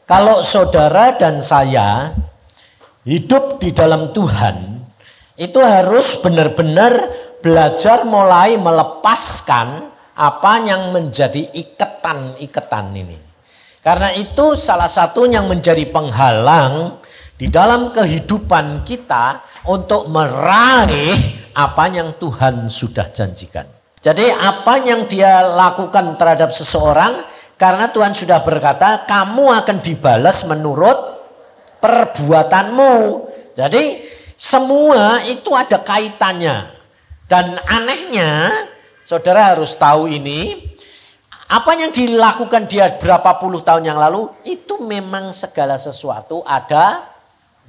Kalau saudara dan saya hidup di dalam Tuhan, itu harus benar-benar belajar mulai melepaskan apa yang menjadi iketan-iketan ini. Karena itu salah satu yang menjadi penghalang di dalam kehidupan kita untuk meraih apa yang Tuhan sudah janjikan. Jadi apa yang dia lakukan terhadap seseorang, karena Tuhan sudah berkata, kamu akan dibalas menurut perbuatanmu. Jadi semua itu ada kaitannya. Dan anehnya, saudara harus tahu ini, apa yang dilakukan dia berapa puluh tahun yang lalu, itu memang segala sesuatu ada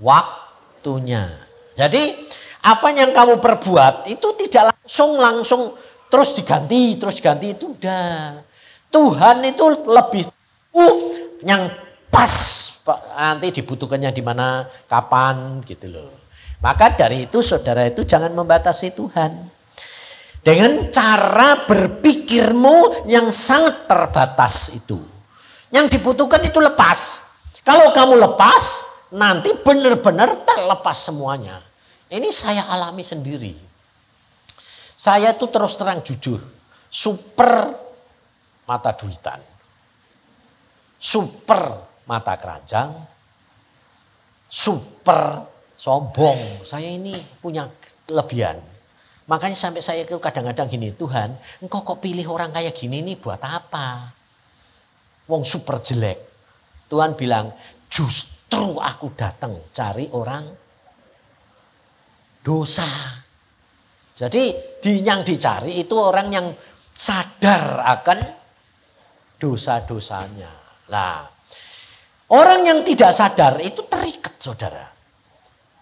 waktunya. Jadi apa yang kamu perbuat itu tidak langsung terus diganti itu udah. Tuhan itu lebih yang pas nanti dibutuhkannya di mana, kapan gitu loh. Maka dari itu saudara itu jangan membatasi Tuhan. Dengan cara berpikirmu yang sangat terbatas itu. Yang dibutuhkan itu lepas. Kalau kamu lepas, nanti benar-benar terlepas semuanya. Ini saya alami sendiri. Saya itu terus terang jujur. Super mata duitan. Super mata keranjang. Super sombong. Saya ini punya kelebihan. Makanya sampai saya itu kadang-kadang gini, Tuhan, engkau kok pilih orang kayak gini nih buat apa? Wong super jelek. Tuhan bilang, justru aku datang cari orang dosa. Jadi yang dicari itu orang yang sadar akan dosa-dosanya. Nah, orang yang tidak sadar itu terikat, saudara.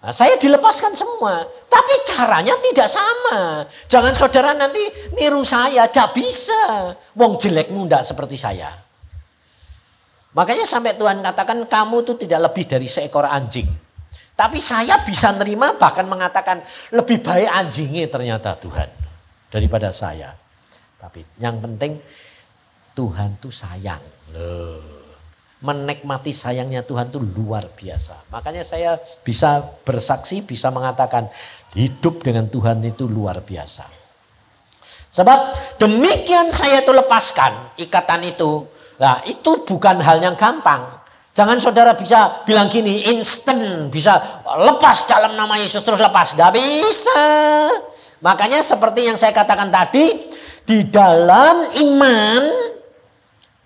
Nah, saya dilepaskan semua. Tapi caranya tidak sama. Jangan saudara nanti niru saya. Tidak bisa. Wong jelekmu tidak seperti saya. Makanya sampai Tuhan katakan kamu itu tidak lebih dari seekor anjing. Tapi saya bisa nerima bahkan mengatakan lebih baik anjingnya ternyata Tuhan. Daripada saya. Tapi yang penting Tuhan itu sayang. Loh. Menikmati sayangnya Tuhan itu luar biasa. Makanya saya bisa bersaksi, bisa mengatakan hidup dengan Tuhan itu luar biasa. Sebab demikian saya itu lepaskan ikatan itu. Nah itu bukan hal yang gampang. Jangan saudara bisa bilang gini, instan bisa lepas dalam nama Yesus terus lepas. Gak bisa. Makanya seperti yang saya katakan tadi, di dalam iman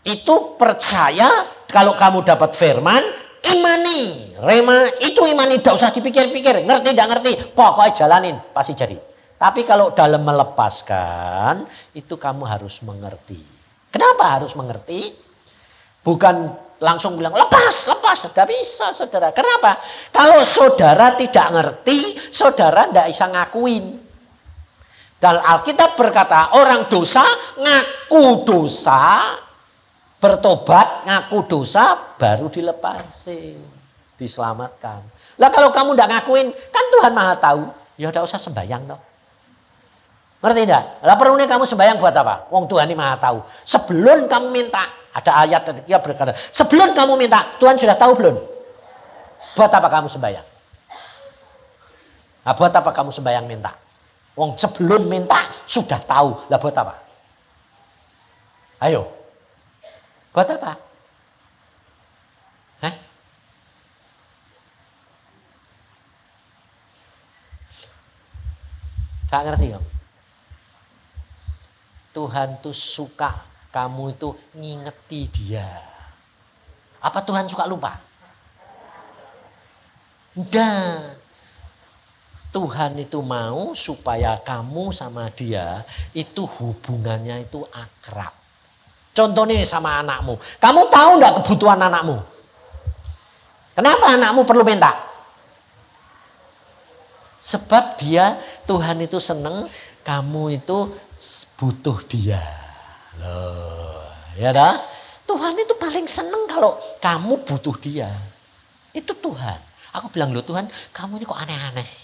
itu percaya. Kalau kamu dapat firman, imani. Rema itu imani, tidak usah dipikir-pikir. Ngerti, tidak ngerti. Pokoknya jalanin, pasti jadi. Tapi kalau dalam melepaskan, itu kamu harus mengerti. Kenapa harus mengerti? Bukan langsung bilang, lepas. Tidak bisa, saudara. Kenapa? Kalau saudara tidak ngerti, saudara tidak bisa ngakuin. Dan Alkitab berkata, orang dosa ngaku dosa, bertobat, ngaku dosa, baru dilepasin, diselamatkan. Lah kalau kamu tidak ngakuin, kan Tuhan Maha tahu. Ya udah usah sembahyang toh. Ngerti tidak? Lah perlunya kamu sembahyang buat apa? Wong Tuhan ini Maha tahu. Sebelum kamu minta, ada ayat yang berkata, sebelum kamu minta, Tuhan sudah tahu belum? Buat apa kamu sembahyang? Nah, buat apa kamu sembahyang minta? Wong sebelum minta sudah tahu. Lah buat apa? Ayo. Buat apa? Hah? Gak ngerti ya? Tuhan tuh suka kamu itu ngingeti dia. Apa Tuhan suka lupa? Enggak. Tuhan itu mau supaya kamu sama dia itu hubungannya itu akrab. Contohnya sama anakmu. Kamu tahu enggak kebutuhan anakmu? Kenapa anakmu perlu minta? Sebab dia, Tuhan itu seneng, kamu itu butuh dia. Loh, ya dah? Tuhan itu paling seneng kalau kamu butuh dia. Itu Tuhan. Aku bilang, loh Tuhan, kamu ini kok aneh-aneh sih?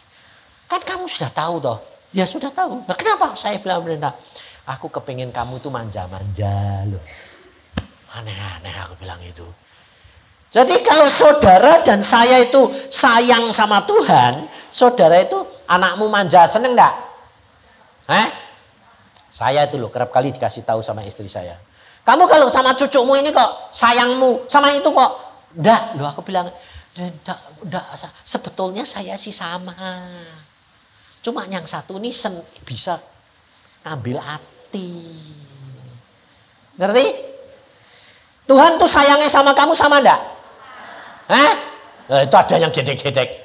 Kan kamu sudah tahu toh. Ya sudah tahu. Nah, kenapa saya bilang minta? Aku kepingin kamu tuh manja-manja loh. Aneh-aneh aku bilang itu. Jadi kalau saudara dan saya itu sayang sama Tuhan, saudara itu anakmu manja, seneng enggak? Saya itu loh kerap kali dikasih tahu sama istri saya. Kamu kalau sama cucumu ini kok sayangmu, sama itu kok enggak. Loh aku bilang, enggak, sebetulnya saya sih sama. Cuma yang satu ini bisa ngambil hati. Ngerti? Tuhan tuh sayangnya sama kamu sama enggak? Itu ada yang gedek-gedek.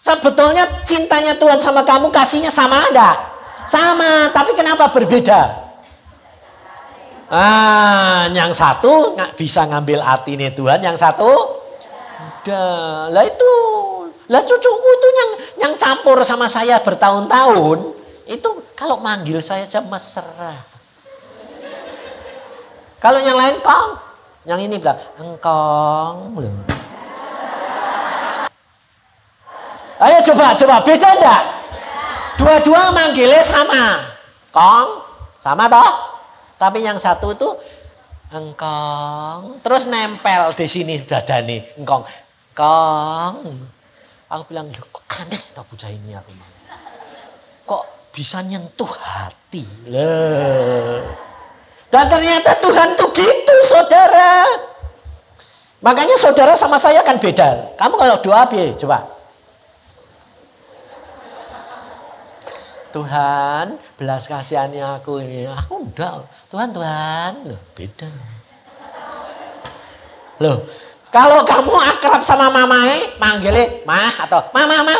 Sebetulnya cintanya Tuhan sama kamu, kasihnya sama enggak? Sama, tapi kenapa berbeda? Yang satu nggak bisa ngambil hati nih Tuhan, yang satu udah. Lah itu, lah cucuku itu yang campur sama saya bertahun-tahun. Itu kalau manggil saya aja mesra. Kalau yang lain kong, yang ini bilang engkong. Ayo coba beda enggak? Dua-dua manggilnya sama, kong, sama toh. Tapi yang satu itu engkong, terus nempel di sini dadane engkong, kong. Aku bilang kok aneh tak bocah ini aku. Kok bisa nyentuh hati loh. Dan ternyata Tuhan tuh gitu saudara. Makanya saudara sama saya kan beda. Kamu kalau doa coba. Tuhan belas kasihani aku ini. Aku enggak. Tuhan. Loh, beda. Loh. Kalau kamu akrab sama mamae, manggilnya mah atau mama.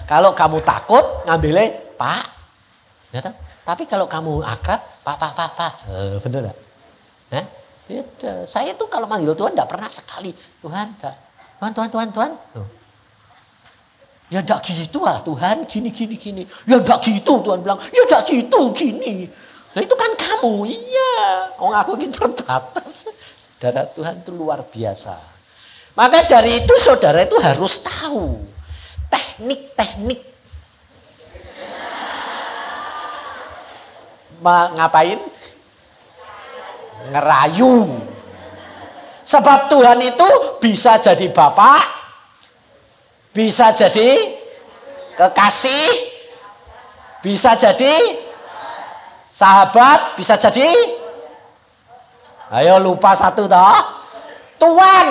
Kalau kamu takut, ngambilnya pak. Ya, tapi kalau kamu akrab, pak. Bener gak? Beda. Saya tuh kalau manggil Tuhan tidak pernah sekali. Tuhan. Tuhan. Ya tidak gitu lah Tuhan, gini. Ya tidak gitu Tuhan bilang, ya tidak gitu, gini. Nah itu kan kamu, iya. Aku gitu terbatas. Saudara Tuhan itu luar biasa. Maka dari itu saudara itu harus tahu teknik ngapain? Ngerayu. Sebab Tuhan itu bisa jadi bapak, bisa jadi kekasih, bisa jadi sahabat, bisa jadi, ayo lupa satu toh, Tuhan.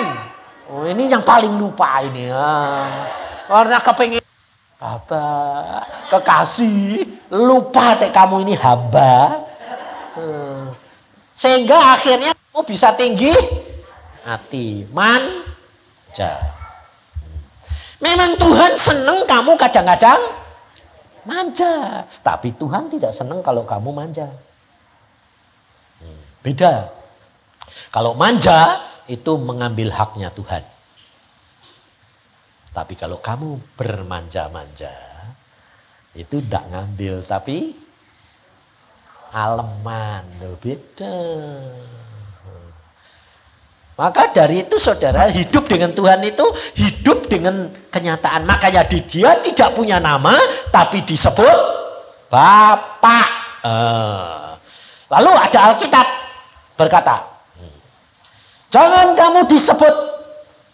Oh ini yang paling lupa ini. Karena kepengen bapak, kekasih, lupa kamu ini hamba. Sehingga akhirnya kamu bisa tinggi hati, manja. Memang Tuhan seneng kamu kadang-kadang manja. Tapi Tuhan tidak seneng kalau kamu manja. Beda. Kalau manja itu mengambil haknya Tuhan. Tapi kalau kamu bermanja-manja itu tidak ngambil tapi aleman. Beda. Maka dari itu saudara hidup dengan Tuhan itu hidup dengan kenyataan. Makanya dia tidak punya nama tapi disebut Bapak. Lalu ada Alkitab berkata, jangan kamu disebut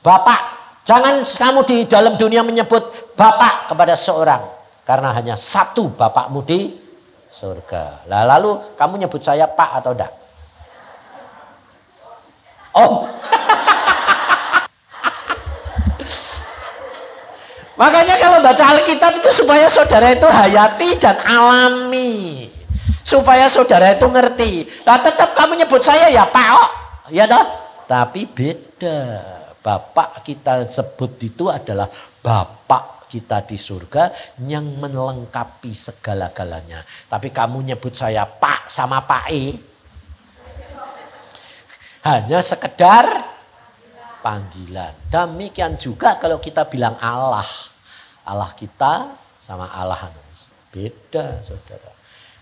Bapak. Jangan kamu di dalam dunia menyebut Bapak kepada seorang. Karena hanya satu Bapakmu di surga. Lalu kamu nyebut saya Pak atau enggak? Oh. Makanya kalau baca Alkitab itu supaya saudara itu hayati dan alami. Supaya saudara itu ngerti. Nah tetap kamu nyebut saya ya Pak. Oh. Ya toh? Tapi beda. Bapak kita sebut itu adalah Bapak kita di surga yang melengkapi segala-galanya. Tapi kamu nyebut saya Pak sama Pak E. Hanya sekedar panggilan. Demikian juga kalau kita bilang Allah. Allah kita sama Allah. Beda saudara.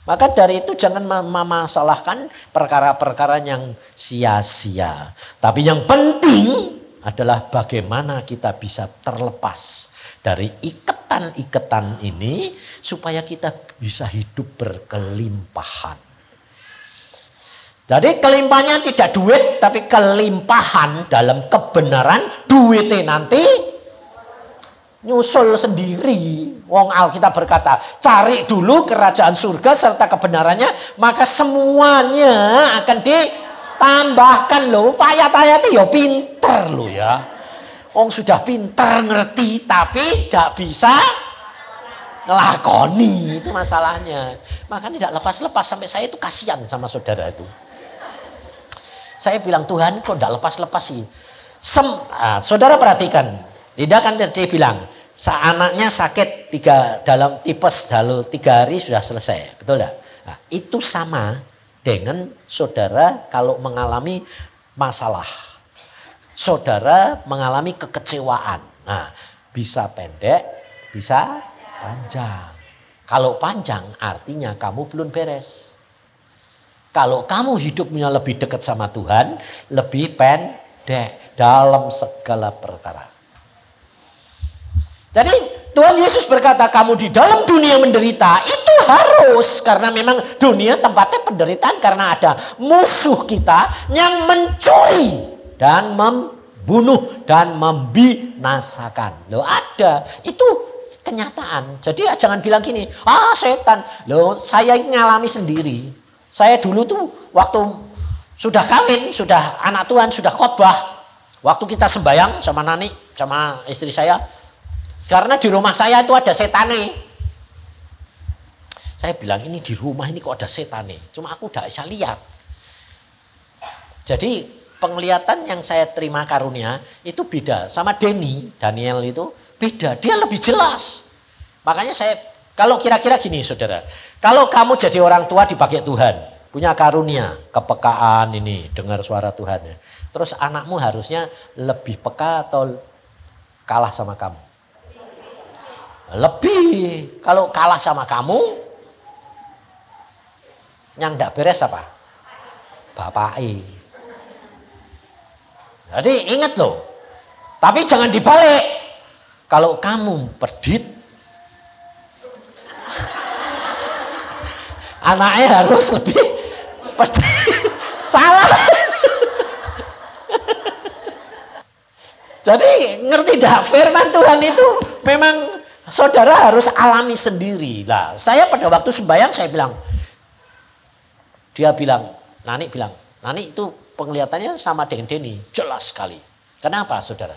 Maka dari itu jangan memasalahkan perkara-perkara yang sia-sia. Tapi yang penting adalah bagaimana kita bisa terlepas dari iketan-iketan ini supaya kita bisa hidup berkelimpahan. Jadi kelimpahannya tidak duit, tapi kelimpahan dalam kebenaran. Duitnya nanti nyusul sendiri. Wong Alkitab berkata, cari dulu kerajaan surga serta kebenarannya, maka semuanya akan ditambahkan loh. Pak ayat-ayatnya ya pinter loh ya. Wong sudah pinter ngerti, tapi tidak bisa ngelakoni. Itu masalahnya. Makanya tidak lepas-lepas. Sampai saya itu kasihan sama saudara itu. Saya bilang, Tuhan kok tidak lepas-lepas sih. Saudara perhatikan. Tidak kan dia bilang, anaknya sakit dalam tipes, lalu 3 hari sudah selesai. Betul tidak? Nah, itu sama dengan saudara kalau mengalami masalah. Saudara mengalami kekecewaan. Nah, bisa pendek, bisa panjang. Kalau panjang artinya kamu belum beres. Kalau kamu hidupnya lebih dekat sama Tuhan, lebih pendek dalam segala perkara. Jadi Tuhan Yesus berkata, kamu di dalam dunia menderita, itu harus. Karena memang dunia tempatnya penderitaan. Karena ada musuh kita yang mencuri dan membunuh dan membinasakan. Loh ada, itu kenyataan. Jadi jangan bilang gini, setan. Loh saya ngalami sendiri. Saya dulu tuh waktu sudah kawin, sudah anak Tuhan, sudah khotbah. Waktu kita sembahyang sama Nani, sama istri saya. Karena di rumah saya itu ada setane. Saya bilang ini di rumah ini kok ada setane. Cuma aku udah bisa lihat. Jadi penglihatan yang saya terima karunia itu beda. Sama Daniel itu beda. Dia lebih jelas. Makanya saya, kalau kira-kira gini saudara. Kalau kamu jadi orang tua dipakai Tuhan. Punya karunia, kepekaan ini. Dengar suara Tuhan. Terus anakmu harusnya lebih peka atau kalah sama kamu? Lebih. Kalau kalah sama kamu, yang tidak beres apa? Bapai. Jadi ingat loh. Tapi jangan dibalik. Kalau kamu pedit, anaknya harus lebih pedit. Salah. Jadi ngerti dah, firman Tuhan itu memang saudara harus alami sendiri. Lah, saya pada waktu sembahyang saya bilang, Nani bilang, Nani itu penglihatannya sama dengan Denny, jelas sekali. Kenapa saudara?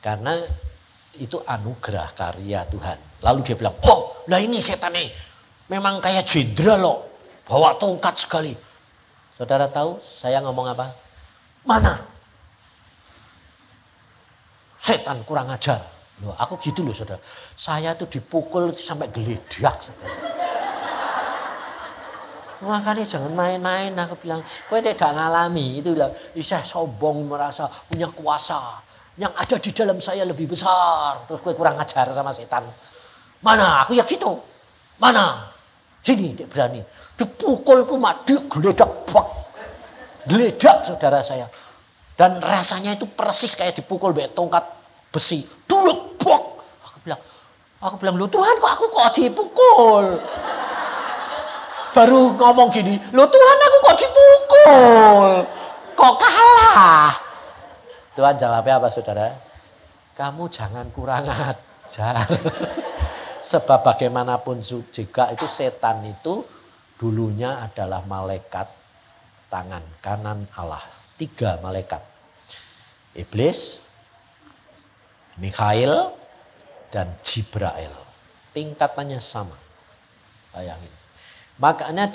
Karena itu anugerah karya Tuhan. Lalu dia bilang, lah ini setan nih, memang kayak jenderal loh, bawa tongkat sekali. Saudara tahu saya ngomong apa? Mana? Setan kurang ajar. Loh, aku gitu loh saudara. Saya tuh dipukul sampai geledak saudara. Makanya jangan main-main. Aku bilang, kau tidak ngalami. Itu lah, saya sombong merasa punya kuasa. Yang ada di dalam saya lebih besar. Terus kau kurang ajar sama setan. Mana? Aku ya gitu. Mana? Sini dia berani. Dipukul kumat, dia geledak. Geledak saudara saya. Dan rasanya itu persis kayak dipukul pakai tongkat besi. Dulu, bok. Aku bilang, loh Tuhan kok aku dipukul? Baru ngomong gini, loh Tuhan aku kok dipukul? Kok kalah? Tuhan jawabnya apa saudara? Kamu jangan kurang ajar. Sebab bagaimanapun juga itu setan itu dulunya adalah malaikat tangan kanan Allah. 3 malaikat. Iblis, Mikhail, dan Jibrail. Tingkatannya sama. Bayangin. Makanya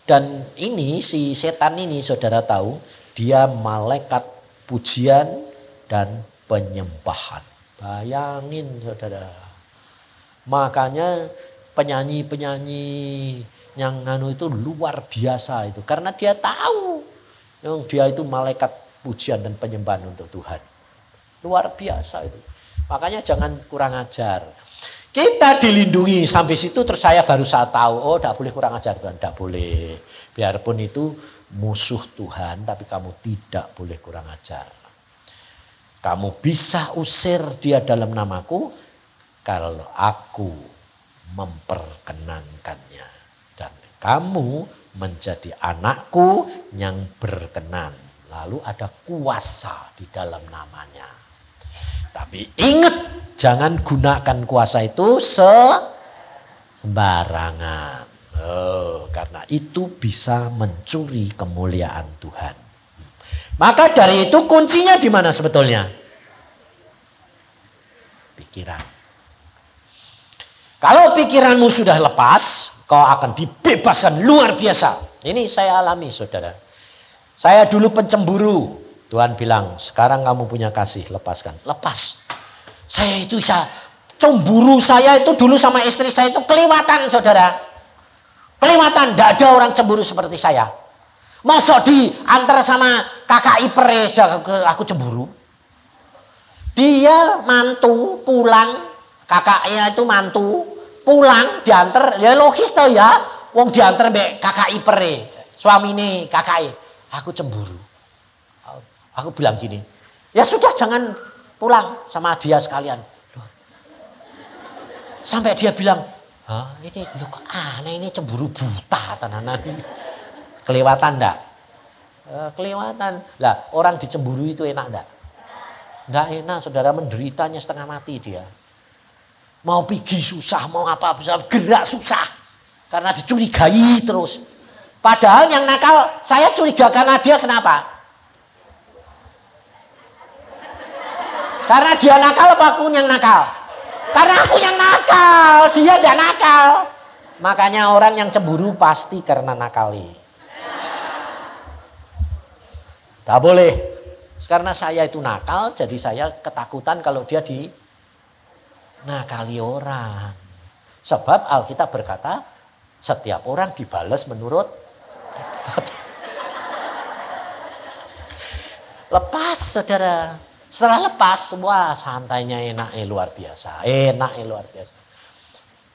dan ini si setan ini saudara tahu, dia malaikat pujian dan penyembahan. Bayangin saudara. Makanya penyanyi-penyanyi yang itu luar biasa itu. Karena dia tahu yang dia itu malaikat pujian dan penyembahan untuk Tuhan. Luar biasa itu. Makanya jangan kurang ajar. Kita dilindungi sampai situ terus saya baru tahu. Tidak boleh kurang ajar Tuhan. Tidak boleh. Biarpun itu musuh Tuhan. Tapi kamu tidak boleh kurang ajar. Kamu bisa usir dia dalam namaku kalau aku memperkenankannya. Dan kamu menjadi anakku yang berkenan. Lalu ada kuasa di dalam namanya. Tapi ingat, jangan gunakan kuasa itu sembarangan. Karena itu bisa mencuri kemuliaan Tuhan. Maka dari itu kuncinya di mana sebetulnya? Pikiran. Kalau pikiranmu sudah lepas, kau akan dibebaskan luar biasa. Ini saya alami, saudara. Saya dulu pencemburu. Tuhan bilang, sekarang kamu punya kasih, lepaskan. Lepas. Saya itu cemburu saya itu dulu sama istri saya itu kelewatan, saudara. Kelewatan, tidak ada orang cemburu seperti saya. Masa diantar sama kakak ipere aku cemburu. Dia mantu pulang, kakaknya itu mantu pulang diantar, ya logis toh ya. Wong diantar mbek kakak ipere, suamine kakak. Aku cemburu. Aku bilang gini, ya sudah jangan pulang sama dia sekalian. Sampai dia bilang, ini kok aneh, ini cemburu buta tenanan. Kelewatan enggak? Kelewatan. Lah, orang dicemburu itu enak enggak? Enggak enak, saudara, menderitanya setengah mati dia. Mau pergi susah, mau apa bisa gerak susah. Karena dicurigai terus. Padahal yang nakal, saya curiga karena dia kenapa? Karena dia nakal apa aku yang nakal? Karena aku yang nakal, dia tidak nakal. Makanya orang yang cemburu pasti karena nakali. Tidak boleh. Karena saya itu nakal, jadi saya ketakutan kalau dia nakali orang. Sebab Alkitab berkata, setiap orang dibalas menurut. Lepas, saudara. Setelah lepas, wah santainya enaknya luar biasa. Enaknya luar biasa.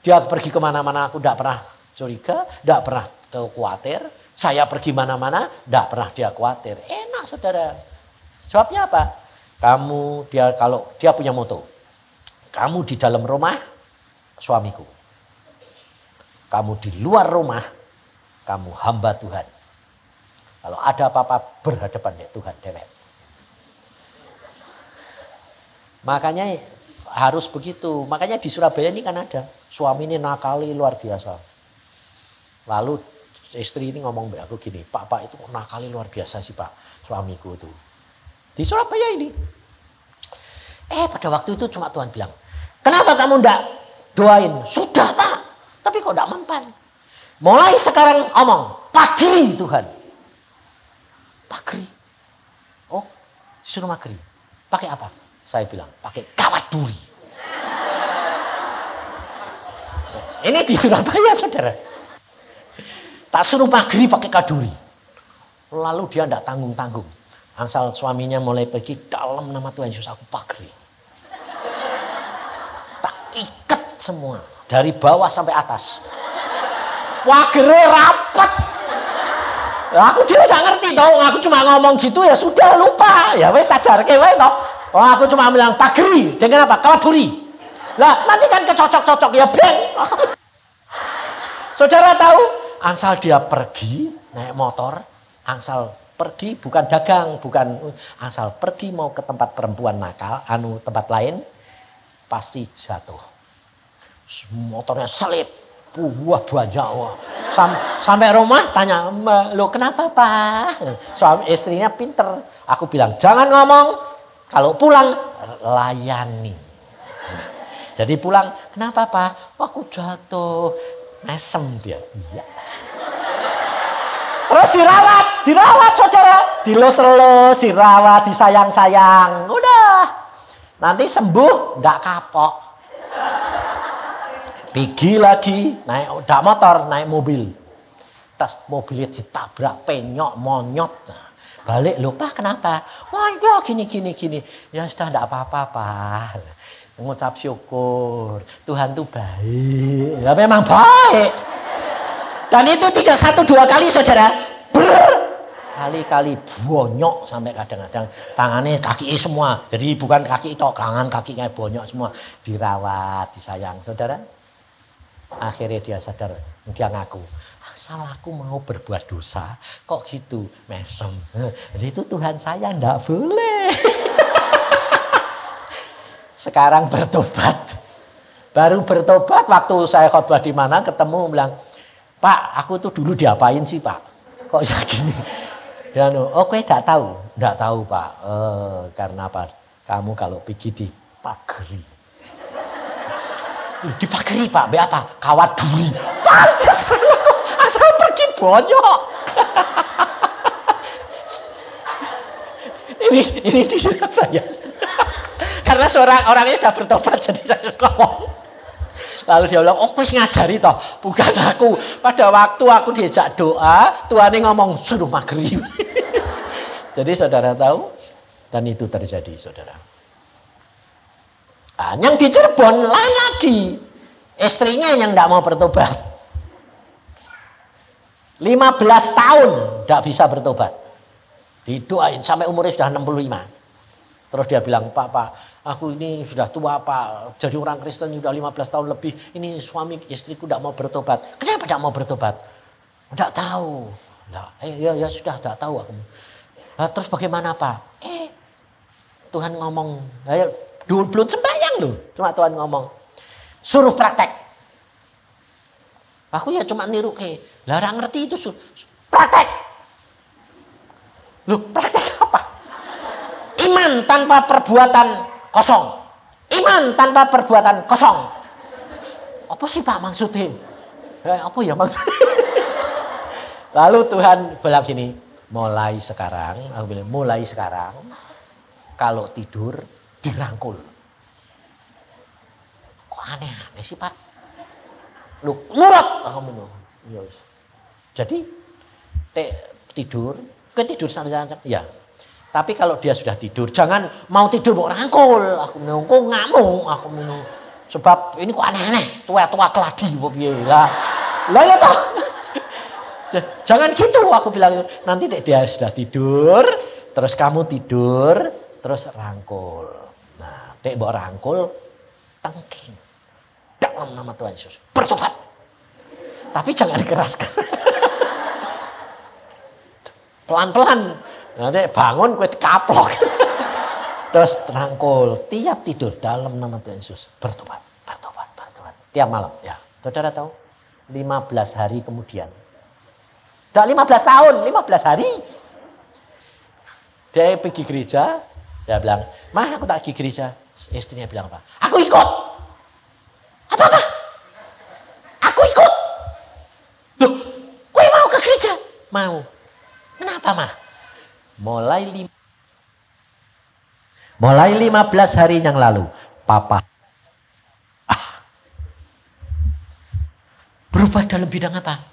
Dia pergi kemana-mana, aku tidak pernah curiga, tidak pernah khawatir. Saya pergi mana-mana, tidak pernah dia khawatir. Enak, saudara. Sebabnya apa? Kalau dia punya moto. Kamu di dalam rumah, suamiku. Kamu di luar rumah, kamu hamba Tuhan. Kalau ada apa-apa, berhadapan dengan Tuhan, dewek. Makanya harus begitu. Makanya di Surabaya ini kan ada. Suami ini nakali luar biasa. Lalu istri ini ngomong aku gini, Pak itu nakali luar biasa sih Pak, suamiku itu. Di Surabaya ini. Pada waktu itu cuma Tuhan bilang, kenapa kamu enggak doain? Sudah Pak, tapi kok enggak mempan. Mulai sekarang omong, pagri Tuhan. Pagri. Oh, disuruh magri. Pakai apa? Saya bilang, pakai kawat duri. Ini di Surabaya, saudara. Tak suruh magri pakai kaduri. Lalu dia tidak tanggung-tanggung. Asal suaminya mulai pergi, dalam nama Tuhan Yesus aku pagri. Tak ikat semua. Dari bawah sampai atas. Pagri rapat. Aku dia tidak ngerti tau. Aku cuma ngomong gitu ya sudah lupa. Ya wes tak jarke wes tau. Aku cuma bilang pagri. Dengan apa? Kawat duri. Lah nanti kan kecocok-cocok ya beng. Saudara tahu? Angsal dia pergi naik motor. Angsal pergi bukan dagang. Angsal pergi mau ke tempat perempuan nakal. Tempat lain. Pasti jatuh. Motornya selip. Wah banyak. Sampai rumah tanya. Lo kenapa Pak? Suami istrinya pinter. Aku bilang jangan ngomong. Kalau pulang, layani. Jadi pulang, kenapa Pak? Aku jatuh. Mesem dia. Iya. Terus dirawat saudara. Dilus-elus, dirawat, disayang-sayang. Udah. Nanti sembuh, enggak kapok. Pergi lagi, naik motor, naik mobil. Tas mobilnya ditabrak, penyok, monyot. Balik lupa kenapa? Wah ya gini. Ya sudah tidak apa-apa Pak. Mengucap syukur. Tuhan itu baik. Ya memang baik. Dan itu tidak 1-2 kali saudara. Kali-kali bonyok sampai kadang-kadang tangannya kaki semua. Jadi bukan kaki itu, tangan kakinya bonyok semua. Dirawat, disayang. Saudara, akhirnya dia sadar, dia ngaku. Asal aku mau berbuat dosa, kok gitu, mesem. Jadi itu Tuhan saya, enggak boleh. Sekarang bertobat. Baru bertobat waktu saya khotbah di mana ketemu bilang, "Pak, aku tuh dulu diapain sih, Pak? Kok ya gini?" Dan oke, enggak tahu. Enggak tahu, Pak. Karena apa? Kamu kalau pergi di pageri. Dipageri, Pak. Be apa? Kawat duri. Pantes asal pergi bonyok. ini di saya. Karena seorang orangnya sudah bertobat jadi saya ngomong. Lalu dia bilang, "Oh, wis ngajari toh, bukan aku. Pada waktu aku diajak doa, Tuhan ngomong suruh maghrib." Jadi saudara tahu, dan itu terjadi, saudara. Nah, yang di Cirebon lain lagi. Istrinya yang tidak mau bertobat. 15 tahun tidak bisa bertobat. Didoain sampai umurnya sudah 65. Terus dia bilang, Pak, aku ini sudah tua, Pak. Jadi orang Kristen sudah 15 tahun lebih. Ini suami istriku tidak mau bertobat. Kenapa tidak mau bertobat? Tidak tahu. Nah, ya sudah, tidak tahu aku. Nah, terus bagaimana, Pak? Tuhan ngomong, belum sembahyang loh. Cuma Tuhan ngomong, suruh praktek. Aku ya cuma niru ke. Larang ngerti itu praktek. Loh, praktek apa? Iman tanpa perbuatan kosong. Iman tanpa perbuatan kosong. Apa sih Pak maksudnya? Apa ya maksudnya? Lalu Tuhan bilang gini, mulai sekarang, aku bilang mulai sekarang, kalau tidur dirangkul. Kok aneh-aneh sih Pak? Lu nurut, aku minum. Jadi tidur, tidur sangat ya. Tapi kalau dia sudah tidur, jangan mau tidur mau rangkul. Aku minum, kok ngamuk, aku minum. Sebab ini kok aneh-aneh, tua-tua keladi lah. Lah ya toh. Jangan gitu, aku bilang. Nanti dia sudah tidur, terus kamu tidur, terus rangkul. Nah, dek mbok rangkul, tengking. Dalam nama Tuhan Yesus, bertobat. Tapi jangan keras-keras. Pelan-pelan. Nanti bangun kue kaplok. Terus rangkul, tiap tidur dalam nama Tuhan Yesus, bertobat. Tiap malam, ya. Saudara tahu? 15 hari kemudian. Tidak 15 tahun, 15 hari. Dia pergi gereja, dia bilang, "Mah, aku tak pergi gereja." Istrinya bilang apa? "Aku ikut." Apa? "Aku ikut." Loh, kue mau ke gereja? Mau. Kenapa, Mah? Mulai 15 hari yang lalu, Papa berubah dalam bidang apa?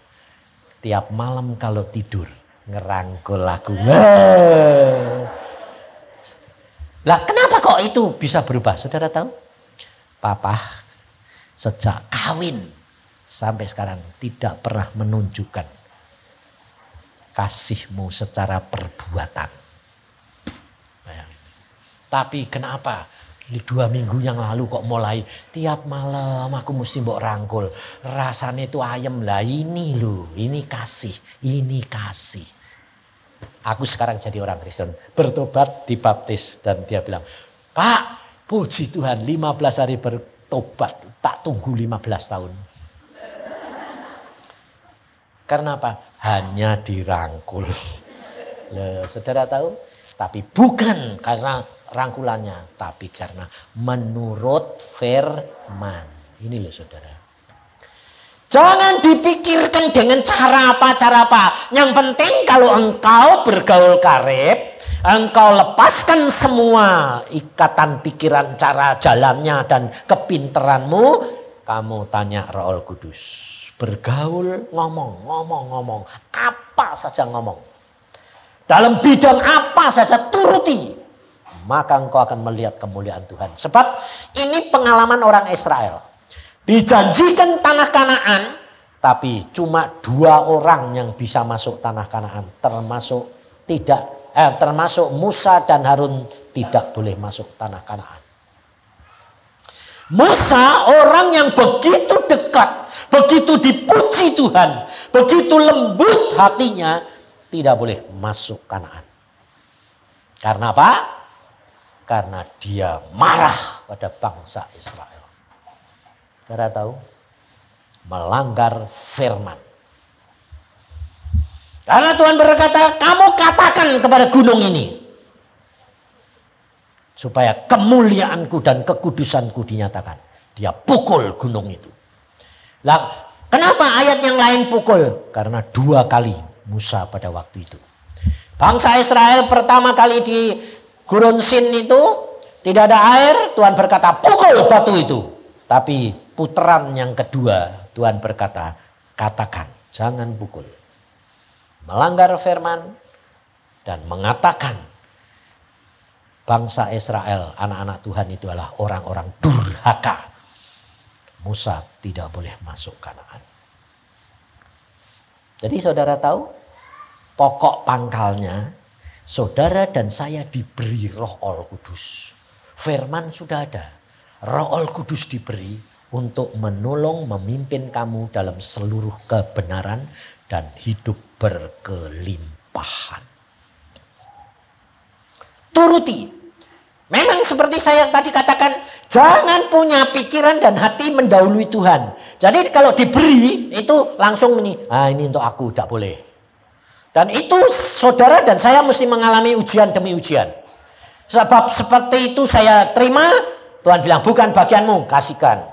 Tiap malam kalau tidur ngerangkul aku. Lah kenapa kok itu bisa berubah? Saudara tahu? Papa sejak kawin sampai sekarang tidak pernah menunjukkan kasihmu secara perbuatan. Tapi kenapa? Di 2 minggu yang lalu kok mulai tiap malam aku mesti mbok rangkul. Rasanya itu ayem lah. Ini loh, ini kasih. Ini kasih. Aku sekarang jadi orang Kristen. Bertobat, dibaptis. Dan dia bilang, "Pak, puji Tuhan 15 hari bertobat. Tak tunggu 15 tahun. Karena apa? Hanya dirangkul. Loh, saudara tahu? Tapi bukan karena rangkulannya, tapi karena menurut firman. Ini loh saudara. Jangan dipikirkan dengan cara apa. Yang penting kalau engkau bergaul karib, engkau lepaskan semua ikatan pikiran, cara jalannya dan kepinteranmu, kamu tanya Roh Kudus. Bergaul, ngomong. Apa saja ngomong. Dalam bidang apa saja turuti. Maka engkau akan melihat kemuliaan Tuhan. Sebab ini pengalaman orang Israel. Dijanjikan tanah Kanaan. Tapi cuma 2 orang yang bisa masuk tanah Kanaan. Termasuk termasuk Musa dan Harun tidak boleh masuk tanah Kanaan. Musa orang yang begitu dekat, begitu dipuji Tuhan, begitu lembut hatinya, tidak boleh masuk Kanaan. Karena apa? Karena dia marah pada bangsa Israel. Saudara tahu? Melanggar firman. Karena Tuhan berkata, kamu katakan kepada gunung ini, supaya kemuliaanku dan kekudusanku dinyatakan. Dia pukul gunung itu. Lah, kenapa ayat yang lain pukul? Karena 2 kali Musa pada waktu itu. Bangsa Israel pertama kali di Gurun Sin itu tidak ada air. Tuhan berkata, pukul batu itu. Tapi putaran yang kedua, Tuhan berkata, katakan, jangan pukul. Melanggar firman dan mengatakan, bangsa Israel, anak-anak Tuhan itu adalah orang-orang durhaka. Musa tidak boleh masuk Kanaan. Jadi saudara tahu, pokok pangkalnya, saudara dan saya diberi Roh Kudus. Firman sudah ada. Roh Kudus diberi untuk menolong, memimpin kamu dalam seluruh kebenaran dan hidup berkelimpahan. Turuti. Memang seperti saya tadi katakan, jangan punya pikiran dan hati mendahului Tuhan. Jadi kalau diberi, itu langsung ini untuk aku, tidak boleh. Dan itu saudara dan saya mesti mengalami ujian demi ujian. Sebab seperti itu saya terima, Tuhan bilang, bukan bagianmu, kasihkan.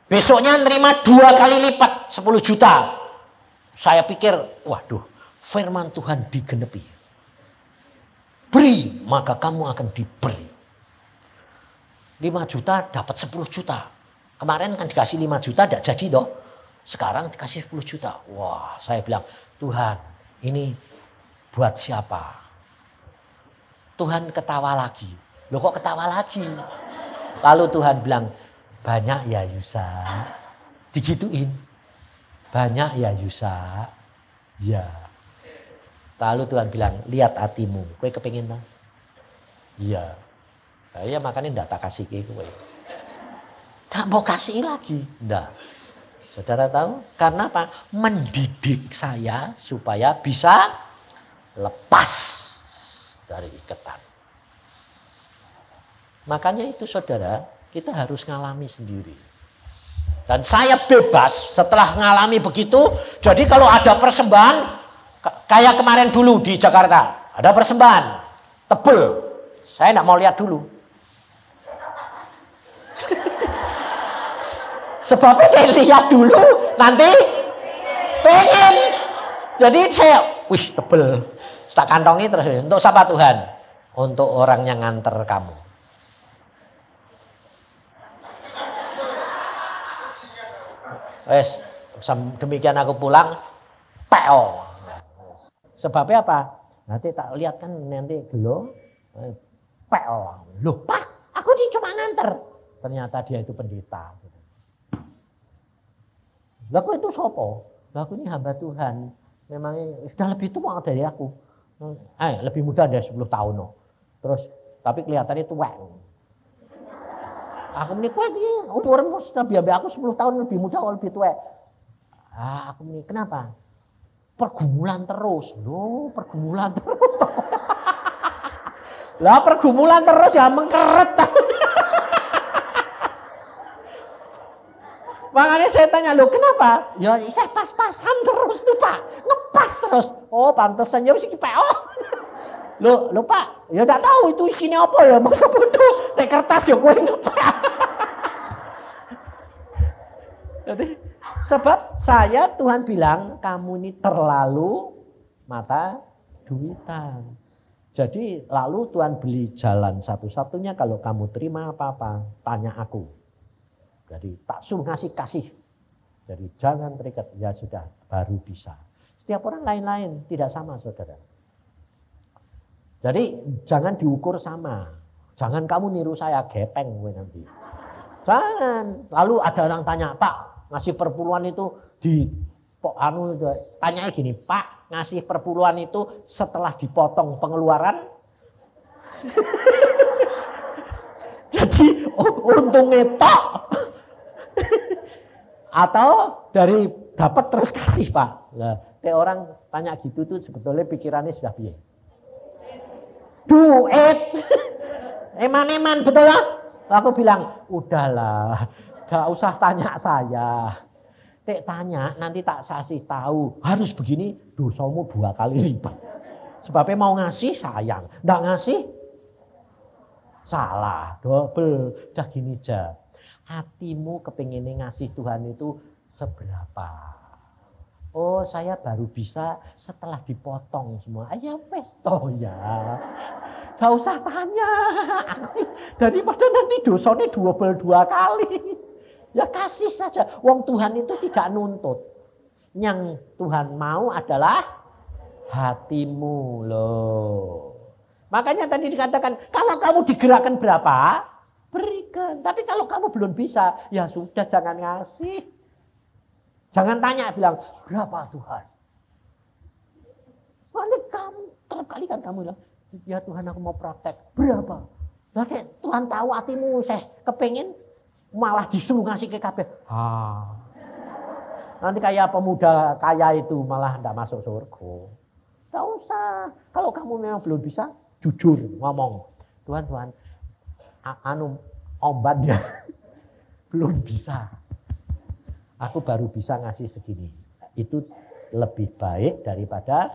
Besoknya nerima 2 kali lipat, 10 juta. Saya pikir, waduh, firman Tuhan digenepi. Beri, maka kamu akan diberi. 5 juta dapat 10 juta. Kemarin kan dikasih 5 juta, tidak jadi toh. Sekarang dikasih 10 juta. Wah, saya bilang, Tuhan, ini buat siapa? Tuhan ketawa lagi. Loh kok ketawa lagi? Lalu Tuhan bilang, banyak ya Yusa. Digituin. Banyak ya Yusa. Ya. Lalu Tuhan bilang, lihat hatimu. Kowe kepingin tak? Iya. Ya makanya tidak tak kasih ke kowe. Tak mau kasih lagi. Tidak. Saudara tahu? Karena apa? Mendidik saya supaya bisa lepas dari ikatan. Makanya itu saudara, kita harus ngalami sendiri. Dan saya bebas setelah ngalami begitu. Jadi kalau ada persembahan, kayak kemarin dulu di Jakarta, ada persembahan tebel, saya tidak mau lihat dulu. Sebabnya saya lihat dulu, nanti pengen. Jadi saya, wih tebel, tak kantongi terus. Untuk siapa Tuhan? Untuk orang yang nganter kamu. Wes, demikian aku pulang, peo. Sebabnya apa? Nanti tak lihat kan nanti gelo, peo. Loh Pak, aku ini cuma nganter. Ternyata dia itu pendeta. Laku itu sopo? Laku ini hamba Tuhan. Memang sudah lebih tua dari aku. Lebih muda dari 10 tahun. No. Terus, tapi kelihatannya tua. Aku menikah ini umurmu sudah biar aku 10 tahun lebih muda atau lebih tua. Aku menikah, kenapa? Pergumulan terus. Loh, pergumulan terus. Lah pergumulan terus ya mengkeret. Makanya saya tanya, loh kenapa? Ya saya pas-pasan terus tuh Pak. Ngepas terus. Oh pantesan ya mesti PO. Loh Pak, ya enggak tahu itu isinya apa ya. Masa bodoh, teh kertas ya kowe ngepas. Jadi sebab saya Tuhan bilang kamu ini terlalu mata duitan. Jadi lalu Tuhan beli jalan satu-satunya kalau kamu terima apa-apa, tanya aku. Jadi tak suruh ngasih kasih. Jadi jangan terikat. Ya sudah, baru bisa. Setiap orang lain-lain, tidak sama saudara. Jadi jangan diukur sama. Jangan kamu niru saya, gepeng gue nanti. Jangan. Lalu ada orang tanya, Pak, ngasih perpuluhan itu Tanyanya gini, Pak, ngasih perpuluhan itu setelah dipotong pengeluaran? Jadi untungnya tok. Atau dari dapat terus kasih, Pak. Nah, orang tanya gitu tuh sebetulnya pikirannya sudah piye? Duit. Eman-eman, betul ya? Aku bilang, udahlah, gak usah tanya saya. Tanya, nanti tak kasih tahu. Harus begini, dosamu 2 kali lipat. Sebabnya mau ngasih sayang, nggak ngasih salah, double. Udah gini aja. Hatimu kepinginnya ngasih Tuhan itu seberapa? Oh, saya baru bisa setelah dipotong semua. Ya wes toh ya. Gak usah tanya. Daripada nanti dosanya double 2 kali. Ya kasih saja. Wong Tuhan itu tidak nuntut. Yang Tuhan mau adalah hatimu loh. Makanya tadi dikatakan, kalau kamu digerakkan berapa, berikan. Tapi kalau kamu belum bisa, ya sudah jangan ngasih. Jangan tanya, bilang, berapa Tuhan? Nanti kamu, terus kali kan kamu bilang, ya Tuhan aku mau praktek. Berapa? Nanti Tuhan tahu hatimu, saya kepengen malah disuruh ngasih ke kabeh. Nanti kayak pemuda kaya itu malah tidak masuk surga. Tidak usah. Kalau kamu memang belum bisa, jujur ngomong. Tuhan, ombat ya. Belum bisa. Aku baru bisa ngasih segini. Itu lebih baik daripada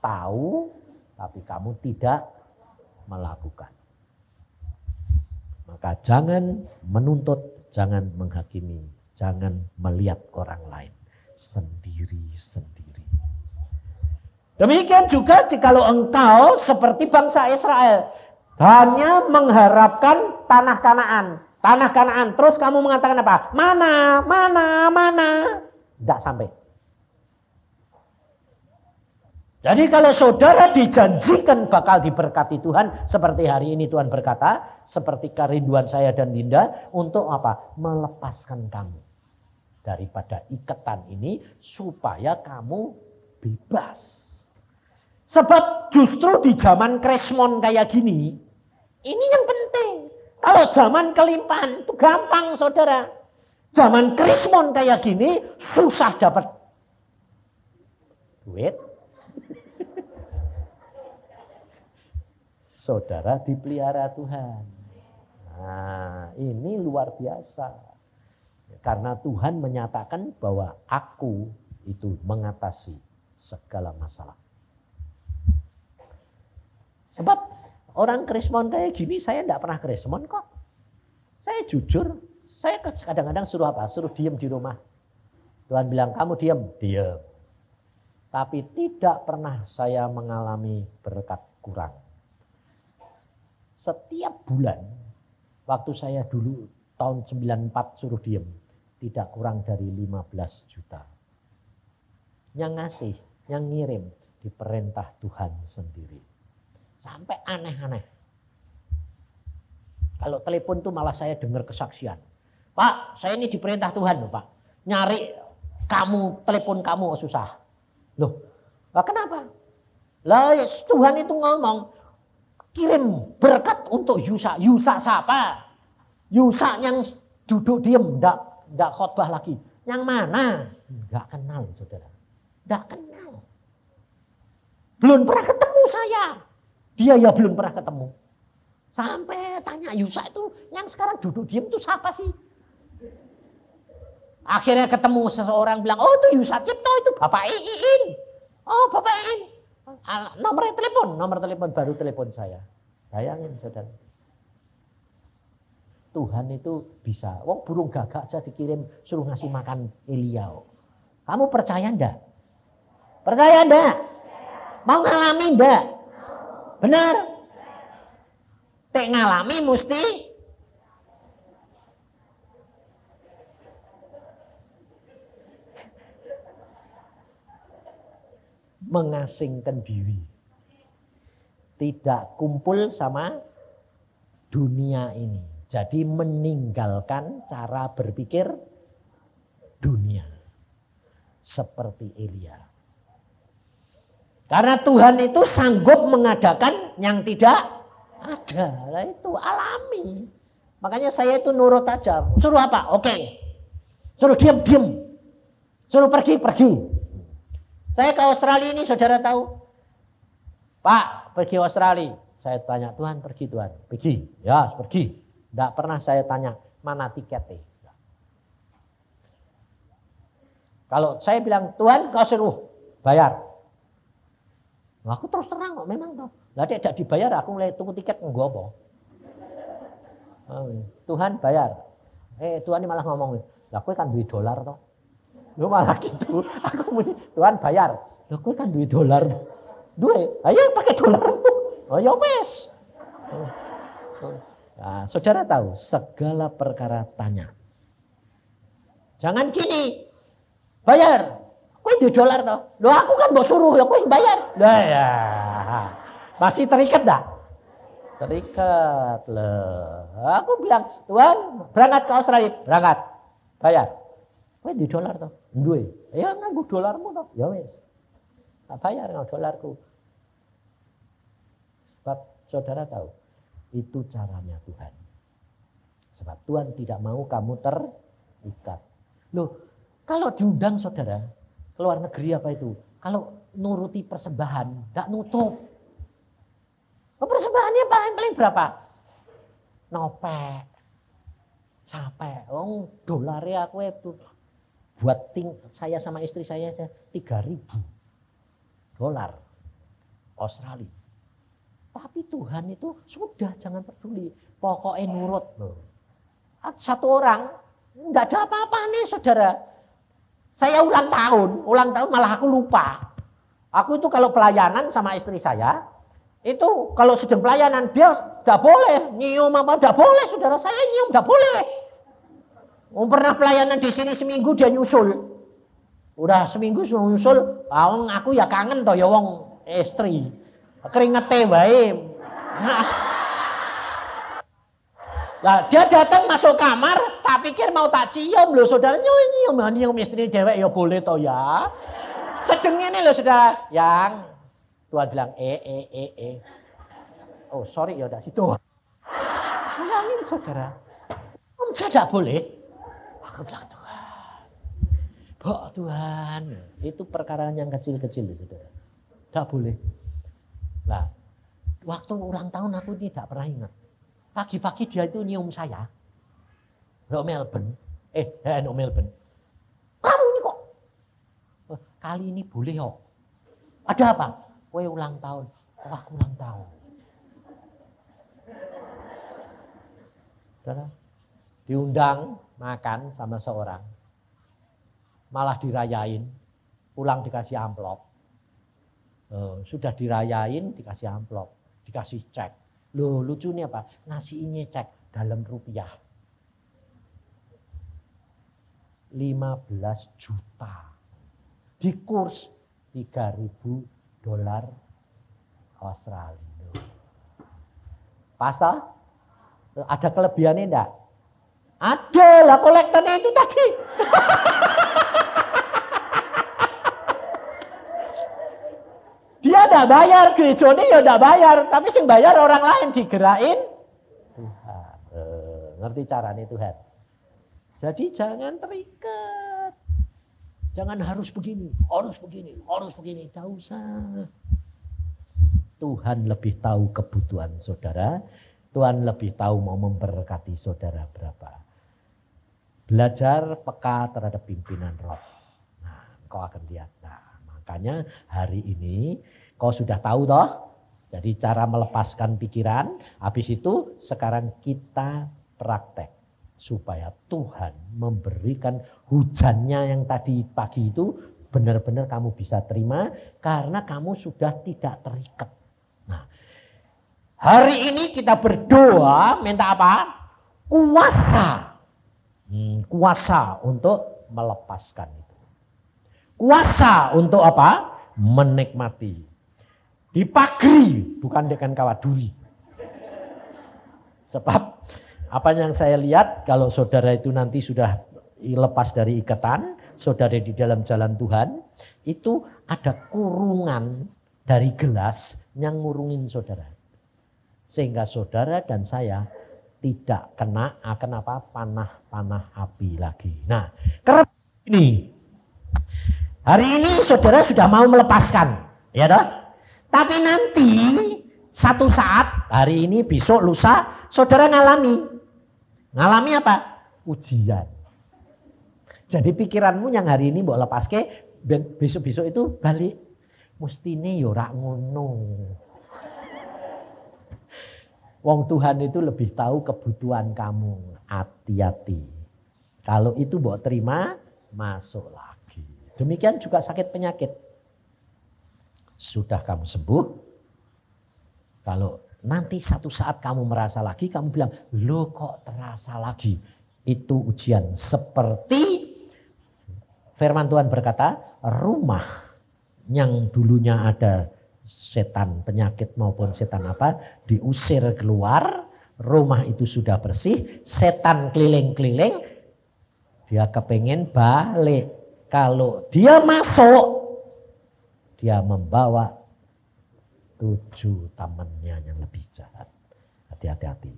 tahu tapi kamu tidak melakukan. Maka jangan menuntut, jangan menghakimi, jangan melihat orang lain. Sendiri-sendiri. Demikian juga jikalau engkau seperti bangsa Israel. Hanya mengharapkan tanah Kanaan. Tanah Kanaan. Terus kamu mengatakan apa? Mana? Tidak sampai. Jadi kalau saudara dijanjikan bakal diberkati Tuhan. Seperti hari ini Tuhan berkata. Seperti kerinduan saya dan Dinda. Untuk apa? Melepaskan kamu. Daripada ikatan ini. Supaya kamu bebas. Sebab justru di zaman Krismon kayak gini. Ini yang penting. Kalau zaman kelimpahan itu gampang saudara. Zaman Krismon kayak gini susah dapat duit. Saudara dipelihara Tuhan. Nah ini luar biasa. Karena Tuhan menyatakan bahwa aku itu mengatasi segala masalah. Sebab orang Krismon kayak gini, saya tidak pernah Krismon kok. Saya jujur, saya kadang-kadang suruh apa? Suruh diem di rumah. Tuhan bilang, kamu diem. Diem. Tapi tidak pernah saya mengalami berkat kurang. Setiap bulan, waktu saya dulu tahun 94 suruh diem. Tidak kurang dari 15 juta. Yang ngasih, yang ngirim, diperintah Tuhan sendiri. Sampai aneh-aneh. Kalau telepon tuh malah saya dengar kesaksian. Pak, saya ini diperintah Tuhan loh Pak. Nyari kamu, telepon kamu susah. Loh, kenapa? Lah Tuhan itu ngomong, kirim berkat untuk Yusa. Yusa siapa? Yusa yang duduk diem, enggak khotbah lagi. Yang mana? Enggak kenal saudara. Enggak kenal. Belum pernah ketemu saya. Dia ya belum pernah ketemu. Sampai tanya Yusa itu yang sekarang duduk diem itu siapa sih? Akhirnya ketemu seseorang bilang, oh itu Yusa Cipto itu Bapak Iin. Oh Bapak Iin. Nomor telepon baru telepon saya. Bayangin saudara. Tuhan itu bisa. Wong burung gagak aja dikirim suruh ngasih makan Elia. Kamu percaya enggak? Percaya enggak? Mau ngalamin enggak? Benar? Tek ngalami mesti mengasingkan diri. Tidak kumpul sama dunia ini. Jadi meninggalkan cara berpikir dunia. seperti Elia. Karena Tuhan itu sanggup mengadakan yang tidak ada. Nah, itu alami. Makanya saya itu nurut aja. Suruh apa? Oke. Suruh diam. Suruh pergi. Saya ke Australia ini saudara tahu. Pak, pergi Australia. Saya tanya, Tuhan pergi Tuhan. Pergi. Ya, pergi. Tidak pernah saya tanya, mana tiketnya. Kalau saya bilang, Tuhan kau suruh bayar. Nah, aku terus terang kok, memang toh. Lah tidak dibayar, aku mulai tunggu tiket enggak apa. Tuhan bayar. Tuhan ini malah ngomong, lah kowe kan duit dolar toh. Lu malah gitu. Aku muni, Tuhan bayar. Lah kowe kan duit dolar toh. Duit, ayo pakai dolar. Oh ya wes. Nah, saudara tahu, segala perkara tanya. Jangan gini. Bayar. Kowe duit dolar toh. Loh aku kan mbok suruh, ya kowe bayar. Lah ya. Masih terikat dah? Terikat loh. Aku bilang, Tuhan berangkat ke Australia. Berangkat. Bayar. Kowe duit dolar toh. Duwe. Ya nganggo dolarmu toh. Ya wis. Tak bayar nganggo dolarku. Sebab saudara tahu, itu caranya Tuhan. Sebab Tuhan tidak mau kamu terikat. Loh, kalau diundang saudara, ke luar negeri apa itu? Kalau nuruti persembahan, tidak nutup. Persembahannya paling berapa? Nopek. Sampai, dolarnya aku itu. Buat saya sama istri saya 3.000 dolar Australia. Tapi Tuhan itu sudah jangan peduli. Pokoknya nurut loh. Satu orang, enggak ada apa-apa nih saudara. Saya ulang tahun malah aku lupa. Aku itu kalau pelayanan sama istri saya, itu kalau sedang pelayanan dia enggak boleh nyium apa, enggak boleh saudara, saya nyium enggak boleh. Pernah pelayanan di sini seminggu dia nyusul. Udah seminggu nyusul, aku ya kangen toh ya wong istri. Keringete wae. Lah dia datang masuk kamar, tak pikir mau tak cium loh saudara, nyium istri dewek ya boleh toh ya. Sedeng ini loh saudara, yang Tuhan bilang Oh sorry ya udah situ. Bayangin saudara, saya tidak boleh. Aku bilang Tuhan, itu perkara yang kecil-kecil saudara, tidak boleh. Nah, waktu ulang tahun aku ini tidak pernah ingat. Pagi-pagi dia itu nyium saya. No Melbourne. No Melbourne. Kamu ini kok? Kali ini boleh kok. Ada apa? Kowe ulang tahun. Oh aku ulang tahun. Saudara, diundang makan sama seorang. Malah dirayain. Pulang dikasih amplop. Sudah dirayain dikasih amplop, dikasih cek. Loh lucunya apa? Ngasihnya cek dalam rupiah. 15 juta. Di kurs 3.000 dolar Australia. Pasal? Ada kelebihannya enggak? Ada lah kolektornya itu tadi. Dia tidak bayar, gerejone ya tidak bayar, tapi sing bayar orang lain digerakin Tuhan. Ngerti caranya Tuhan. Jadi jangan terikat. Jangan harus begini, harus begini, tidak usah. Tuhan lebih tahu kebutuhan saudara. Tuhan lebih tahu mau memberkati saudara berapa. Belajar peka terhadap pimpinan roh. Nah, kau akan lihat. Nah, makanya hari ini kau sudah tahu toh. Jadi cara melepaskan pikiran. Habis itu sekarang kita praktek. Supaya Tuhan memberikan hujannya yang tadi pagi itu benar-benar kamu bisa terima. Karena kamu sudah tidak terikat. Nah, hari ini kita berdoa minta apa? Kuasa. Kuasa untuk melepaskan itu. Kuasa untuk apa? Menikmati. Dipagri, bukan dengan kawat duri. Sebab apa yang saya lihat, kalau saudara itu nanti sudah lepas dari ikatan, saudara di dalam jalan Tuhan, itu ada kurungan dari gelas yang ngurungin saudara. Sehingga saudara dan saya tidak kena akan panah api lagi. Nah, ini hari ini saudara sudah mau melepaskan, ya toh? Tapi nanti satu saat, hari ini, besok, lusa, saudara ngalami apa? Ujian. Jadi pikiranmu yang hari ini mbok lepaske, besok-besok itu balik. Mustine yo ora ngono. Wong Tuhan itu lebih tahu kebutuhan kamu. Hati-hati. Kalau itu mbok terima, masuk lagi. Demikian juga sakit penyakit. Sudah kamu sembuh. Kalau nanti satu saat kamu merasa lagi, kamu bilang, loh kok terasa lagi. Itu ujian. Seperti firman Tuhan berkata, rumah yang dulunya ada setan penyakit maupun setan apa, diusir keluar, rumah itu sudah bersih, setan keliling-keliling, dia kepengen balik. Kalau dia masuk, dia membawa 7 temannya yang lebih jahat. Hati-hati.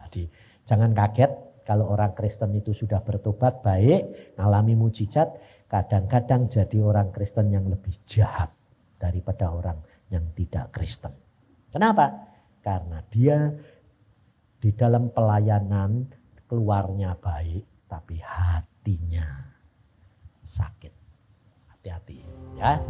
Jadi jangan kaget kalau orang Kristen itu sudah bertobat baik, ngalami mujizat, kadang-kadang jadi orang Kristen yang lebih jahat daripada orang yang tidak Kristen. Kenapa? Karena dia di dalam pelayanan keluarnya baik, tapi hatinya sakit. Hati-hati ya.